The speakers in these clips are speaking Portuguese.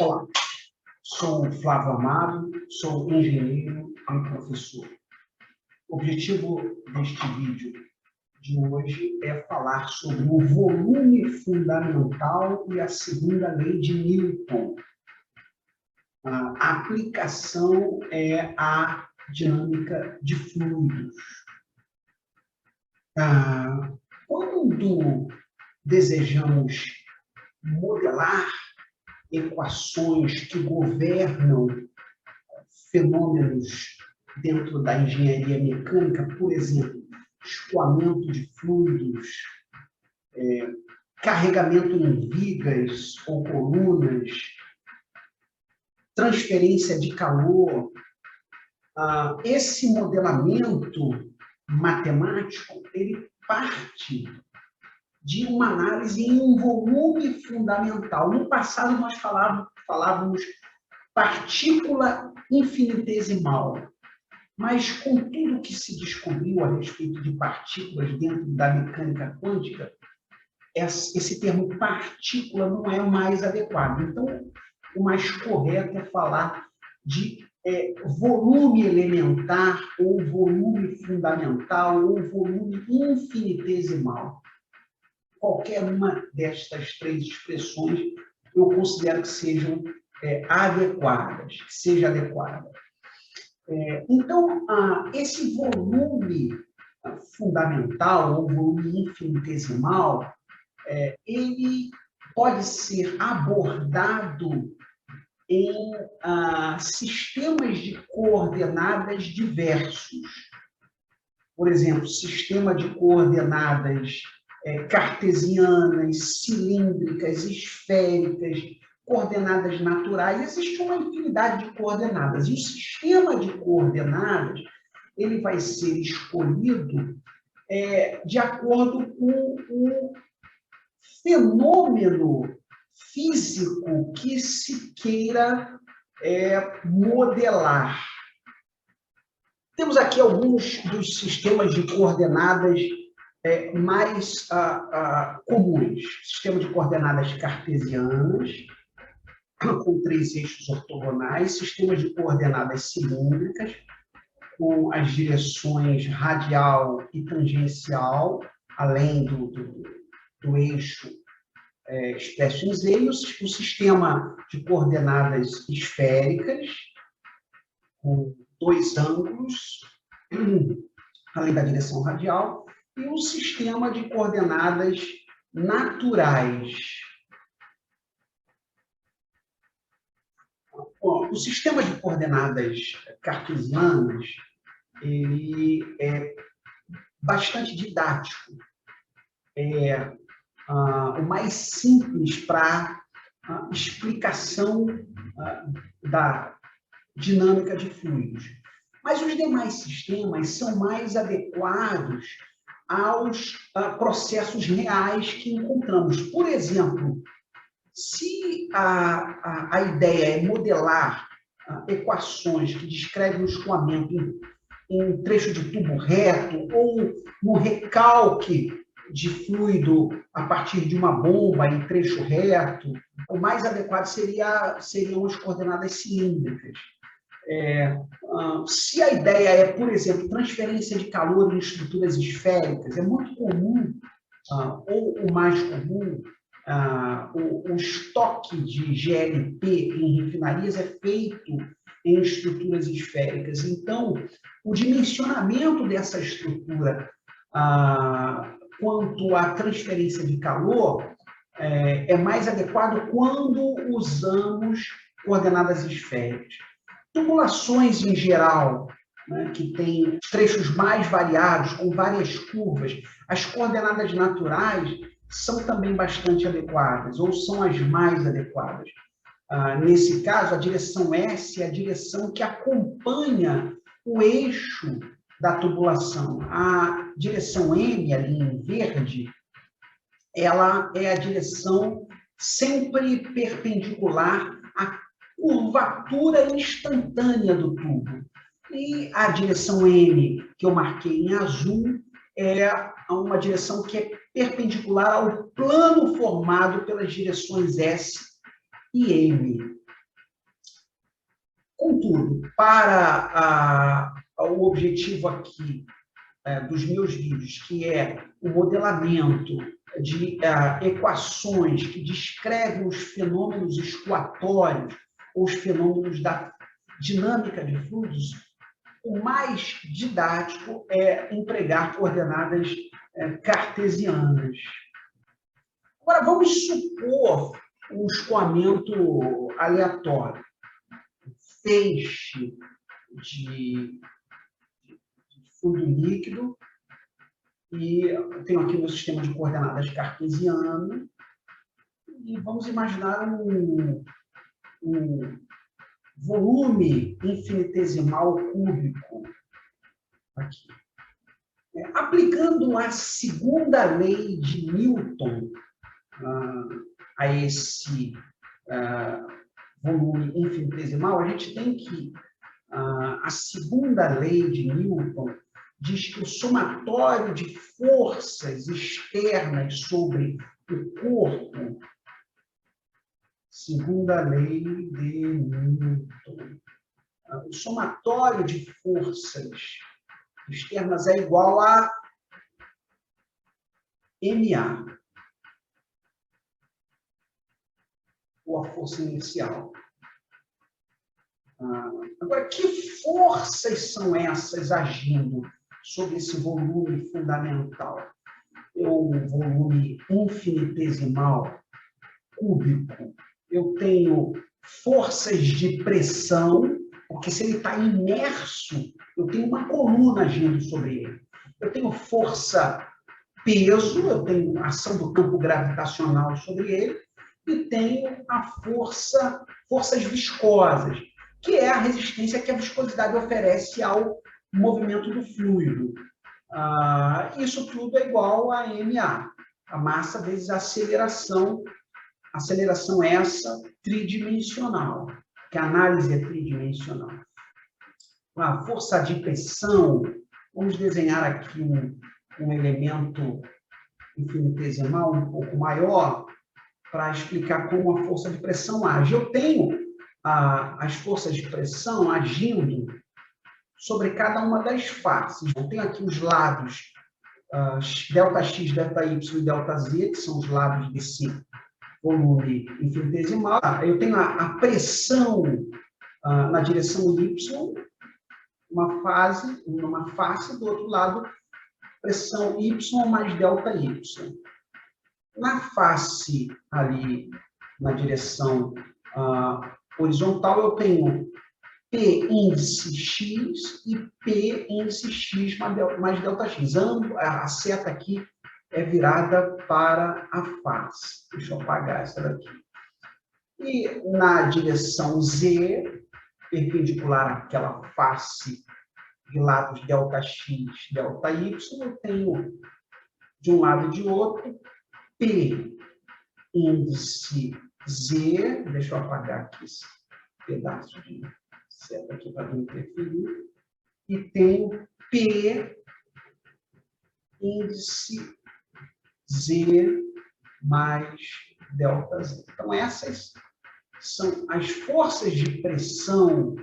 Olá, sou Flávio Amado, sou engenheiro e professor. O objetivo deste vídeo de hoje é falar sobre o volume fundamental e a segunda lei de Newton. A aplicação é a dinâmica de fluidos. Quando desejamos modelar equações que governam fenômenos dentro da engenharia mecânica, por exemplo, escoamento de fluidos, carregamento em vigas ou colunas, transferência de calor, esse modelamento matemático, ele parte de uma análise em um volume fundamental. No passado, nós falávamos partícula infinitesimal, mas com tudo que se descobriu a respeito de partículas dentro da mecânica quântica, esse termo partícula não é o mais adequado. Então, o mais correto é falar de volume elementar, ou volume fundamental, ou volume infinitesimal. Qualquer uma destas três expressões eu considero que sejam adequadas, que seja adequada. Então, esse volume fundamental, ou volume infinitesimal, ele pode ser abordado em sistemas de coordenadas diversos. Por exemplo, sistema de coordenadas cartesianas, cilíndricas, esféricas, coordenadas naturais. Existe uma infinidade de coordenadas. E o sistema de coordenadas ele vai ser escolhido de acordo com o fenômeno físico que se queira modelar. Temos aqui alguns dos sistemas de coordenadas mais comuns. Sistema de coordenadas cartesianas, com 3 eixos ortogonais, sistemas de coordenadas cilíndricas, com as direções radial e tangencial, além do eixo expresso em Z, e o sistema de coordenadas esféricas, com 2 ângulos, além da direção radial, e o sistema de coordenadas naturais. Bom, o sistema de coordenadas cartesianas ele é bastante didático. É o mais simples para explicação da dinâmica de fluidos. Mas os demais sistemas são mais adequados aos processos reais que encontramos. Por exemplo, se a ideia é modelar equações que descrevem o escoamento em trecho de tubo reto ou no recalque de fluido a partir de uma bomba em trecho reto, o mais adequado seriam as coordenadas cilíndricas. Se a ideia é, por exemplo, transferência de calor em estruturas esféricas, é muito comum, ou o mais comum, o estoque de GLP em refinarias é feito em estruturas esféricas. Então, o dimensionamento dessa estrutura quanto à transferência de calor é mais adequado quando usamos coordenadas esféricas. Tubulações em geral, né, que tem trechos mais variados, com várias curvas, as coordenadas naturais são também bastante adequadas, ou são as mais adequadas. Nesse caso, a direção S é a direção que acompanha o eixo da tubulação. A direção M, ali em verde, ela é a direção sempre perpendicular à curvatura instantânea do tubo. E a direção M, que eu marquei em azul, é uma direção que é perpendicular ao plano formado pelas direções S e M. Contudo, para o objetivo aqui dos meus vídeos, que é o modelamento de equações que descrevem os fenômenos escoatórios, ou os fenômenos da dinâmica de fluidos, o mais didático é empregar coordenadas cartesianas. Agora, vamos supor um escoamento aleatório, feixe de fluido líquido, e eu tenho aqui o meu sistema de coordenadas cartesiano, e vamos imaginar um volume infinitesimal cúbico aqui. Aplicando a segunda lei de Newton a esse volume infinitesimal, a gente tem que a segunda lei de Newton diz que o somatório de forças externas sobre o corpo, segunda lei de Newton, o somatório de forças externas é igual a MA, ou a força inicial. Agora, que forças são essas agindo sobre esse volume fundamental? O volume infinitesimal cúbico. Eu tenho forças de pressão, porque se ele está imerso, eu tenho uma coluna agindo sobre ele. Eu tenho força peso, eu tenho ação do campo gravitacional sobre ele, e tenho a forças viscosas, que é a resistência que a viscosidade oferece ao movimento do fluido. Isso tudo é igual a MA, a massa vezes a aceleração essa tridimensional, que a análise é tridimensional. A força de pressão, vamos desenhar aqui um elemento infinitesimal um pouco maior para explicar como a força de pressão age. Eu tenho as forças de pressão agindo sobre cada uma das faces. Eu tenho aqui os lados ΔX, ΔY e ΔZ, que são os lados desse volume infinitesimal. Eu tenho a pressão na direção Y, numa face, do outro lado, pressão Y mais ΔY. Na face ali, na direção horizontal, eu tenho P índice X e P índice X mais ΔX. A seta aqui é virada para a face. Deixa eu apagar essa daqui. E na direção Z, perpendicular àquela face de lados ΔX, ΔY, eu tenho de um lado e de outro P índice Z, deixa eu apagar aqui esse pedaço de seta aqui para não interferir, e tenho P índice Z mais ΔZ. Então, essas são as forças de pressão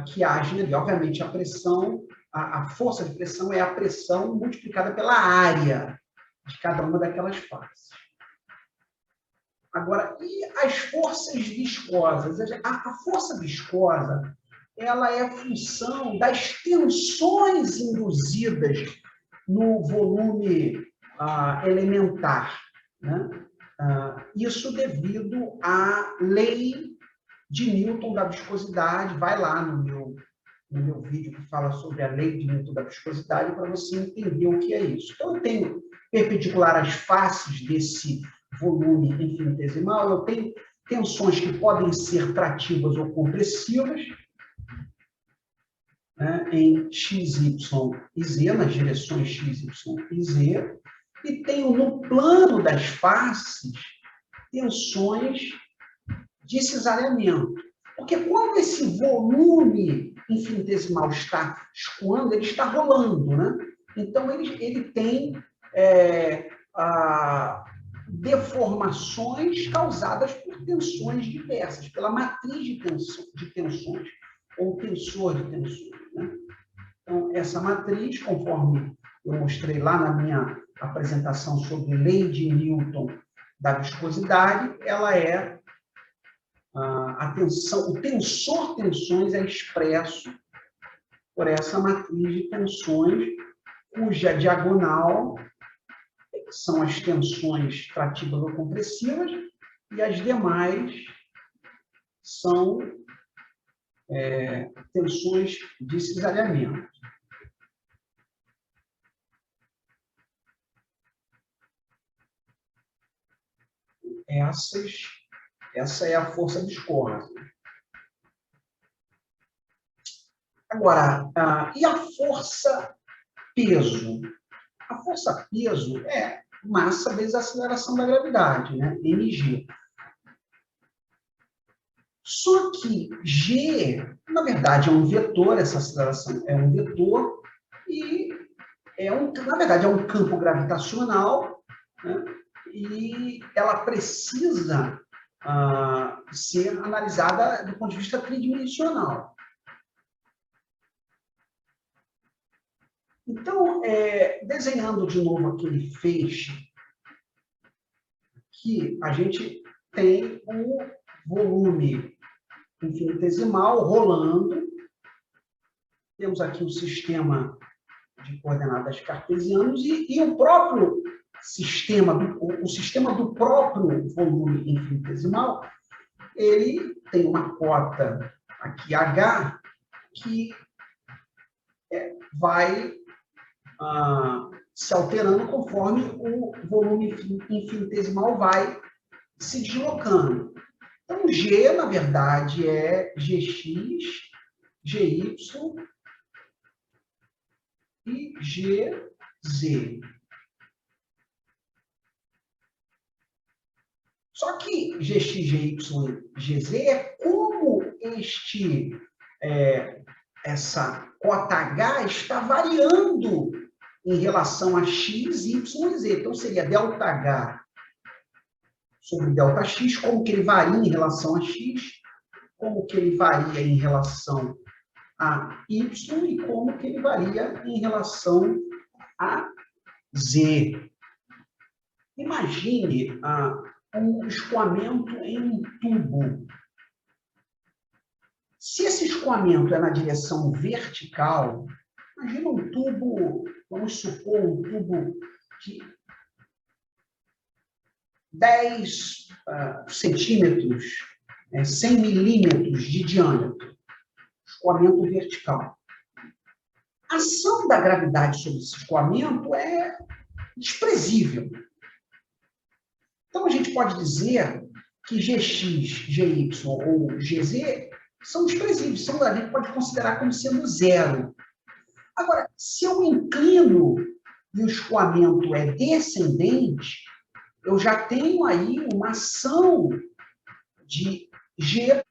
que agem ali. Obviamente, a pressão, a força de pressão é a pressão multiplicada pela área de cada uma daquelas faces. Agora, e as forças viscosas? A força viscosa, ela é função das tensões induzidas no volume elementar, né? Isso devido à lei de Newton da viscosidade. Vai lá no meu vídeo que fala sobre a lei de Newton da viscosidade para você entender o que é isso. Então, eu tenho perpendicular às faces desse volume infinitesimal, eu tenho tensões que podem ser trativas ou compressivas, né, em X, Y e Z, nas direções X, Y e Z, e tenho no plano das faces tensões de cisalhamento. Porque quando esse volume infinitesimal está escoando, ele está rolando, né? Então, ele tem deformações causadas por tensões diversas, pela matriz de tensões, ou tensor de tensões. Né? Então, essa matriz, conforme eu mostrei lá na minha apresentação sobre lei de Newton da viscosidade, ela é a tensão, o tensor tensões é expresso por essa matriz de tensões, cuja diagonal são as tensões trativas ou compressivas, e as demais são tensões de cisalhamento. Essa é a força viscosa. Agora, e a força peso? A força peso é massa vezes a aceleração da gravidade, né? mg. Só que G, na verdade, é um vetor, essa aceleração é um vetor, e na verdade, é um campo gravitacional, né? E ela precisa ser analisada do ponto de vista tridimensional. Então, desenhando de novo aquele feixe, que a gente tem um volume infinitesimal rolando, temos aqui um sistema de coordenadas cartesianas e o próprio sistema, o sistema do próprio volume infinitesimal, ele tem uma cota aqui H que vai se alterando conforme o volume infinitesimal vai se deslocando. Então, G, na verdade, é Gx, Gy e Gz. Só que Gx, Gy e Gz é como essa cota H está variando em relação a x, y e z. Então, seria ΔH sobre ΔX, como que ele varia em relação a x, como que ele varia em relação a y e como que ele varia em relação a z. Imagine um escoamento em um tubo. Se esse escoamento é na direção vertical, imagina um tubo, vamos supor um tubo de 10 centímetros, 100 milímetros de diâmetro, escoamento vertical. A ação da gravidade sobre esse escoamento é desprezível. Então, a gente pode dizer que Gx, Gy ou Gz são desprezíveis, a gente pode considerar como sendo zero. Agora, se eu inclino e o escoamento é descendente, eu já tenho aí uma ação de G,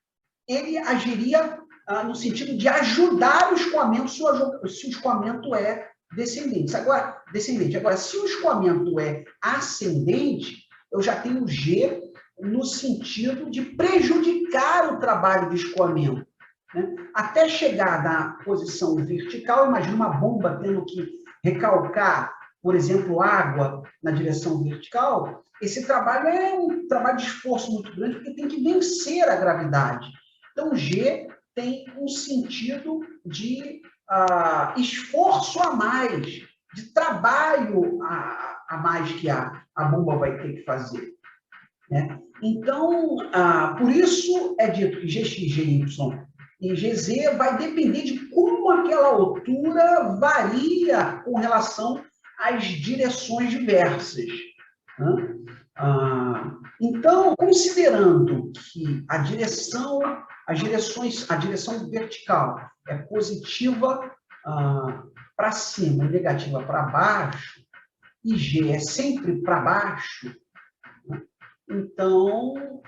ele agiria no sentido de ajudar o escoamento se o escoamento é descendente. Agora, se o escoamento é ascendente, eu já tenho G no sentido de prejudicar o trabalho de escoamento. Né? Até chegar na posição vertical, imagina uma bomba tendo que recalcar, por exemplo, água na direção vertical, esse trabalho é um trabalho de esforço muito grande, porque tem que vencer a gravidade. Então, G tem um sentido de esforço a mais, de trabalho a mais que a bomba vai ter que fazer. Né? Então, por isso é dito que Gx, Gy e Gz vai depender de como aquela altura varia com relação às direções diversas. Né? Então, considerando que a direção vertical é positiva para cima e negativa para baixo, e G é sempre para baixo, né? Então,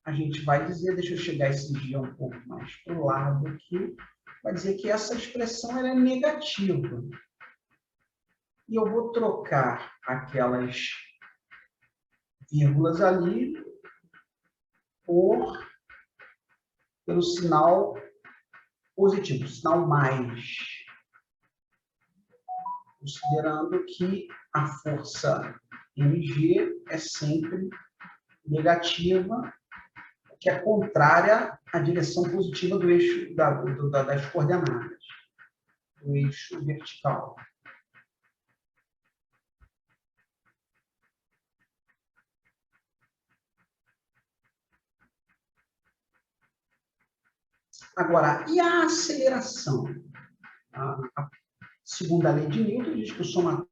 a gente vai dizer, deixa eu chegar esse G um pouco mais para o lado aqui, vai dizer que essa expressão ela é negativa. E eu vou trocar aquelas vírgulas ali pelo sinal positivo, sinal mais, considerando que a força mg é sempre negativa, que é contrária à direção positiva do eixo das coordenadas, do eixo vertical. Agora, e a aceleração? A segunda lei de Newton diz que o somatório,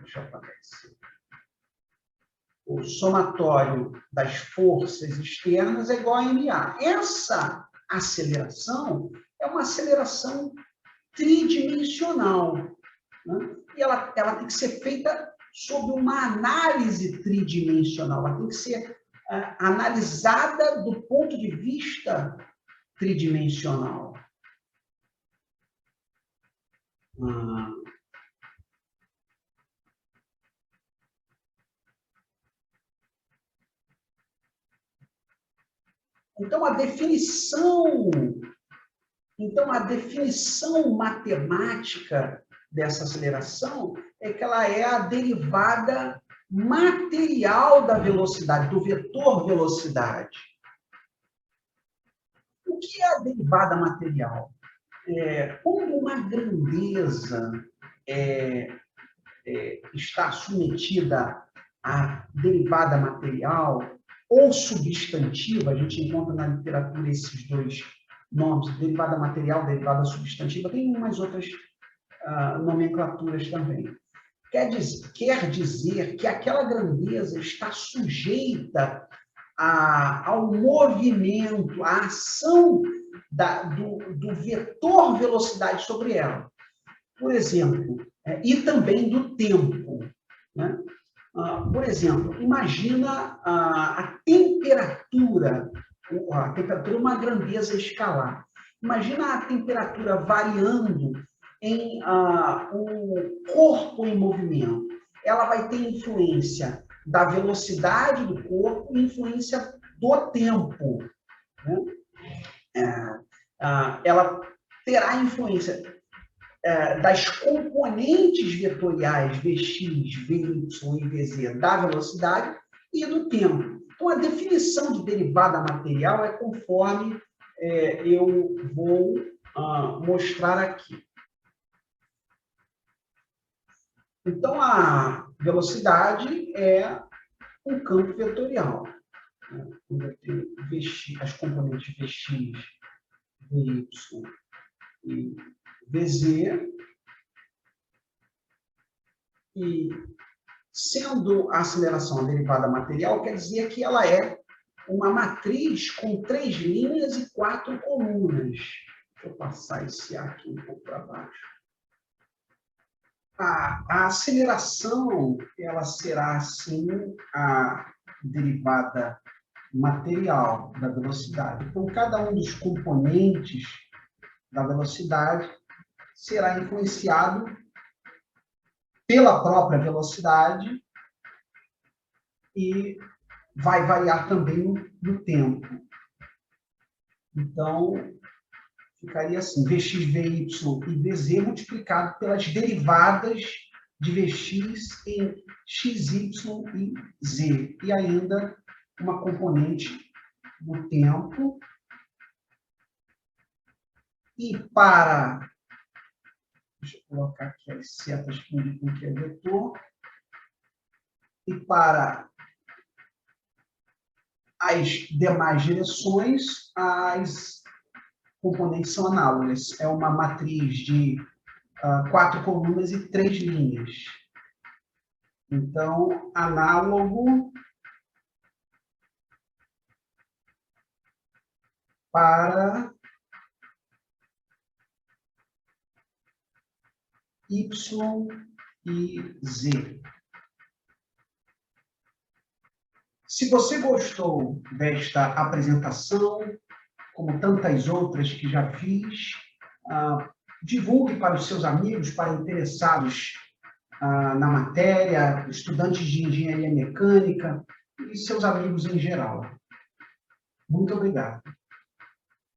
deixa eu aparecer, o somatório das forças externas é igual a ma. Essa aceleração é uma aceleração tridimensional, né? E ela tem que ser feita sob uma análise tridimensional, ela tem que ser analisada do ponto de vista tridimensional. Então, a definição matemática dessa aceleração é que ela é a derivada material da velocidade, do vetor velocidade. O que é a derivada material? Quando uma grandeza está submetida à derivada material ou substantiva, a gente encontra na literatura esses dois nomes, derivada material, derivada substantiva, tem umas outras nomenclaturas também. Quer dizer que aquela grandeza está sujeita ao movimento, à ação do vetor velocidade sobre ela. Por exemplo, e também do tempo, né? Por exemplo, imagina a temperatura é uma grandeza escalar. Imagina a temperatura variando em um corpo em movimento. Ela vai ter influência da velocidade do corpo e influência do tempo, né? Ela terá influência das componentes vetoriais Vx, Vy e Vz da velocidade e do tempo. Então, a definição de derivada material é conforme eu vou mostrar aqui. Então, a velocidade é um campo vetorial. Quando eu tenho Vx, as componentes Vx, Vy e Vz, e sendo a aceleração a derivada material, quer dizer que ela é uma matriz com 3 linhas e 4 colunas. Deixa eu passar esse A aqui um pouco para baixo. A aceleração, ela será, assim, a derivada material da velocidade. Então, cada um dos componentes da velocidade será influenciado pela própria velocidade e vai variar também no tempo. Então, ficaria assim, Vx, Vy e Vz multiplicado pelas derivadas de Vx em x, y e z. E ainda uma componente do tempo. E para... Deixa eu colocar aqui as setas que indicam que é vetor. E para as demais direções, as componentes são análogas. É uma matriz de 4 colunas e 3 linhas. Então, análogo para Y e Z. Se você gostou desta apresentação, como tantas outras que já fiz, divulgue para os seus amigos, para interessados na matéria, estudantes de engenharia mecânica, e seus amigos em geral. Muito obrigado.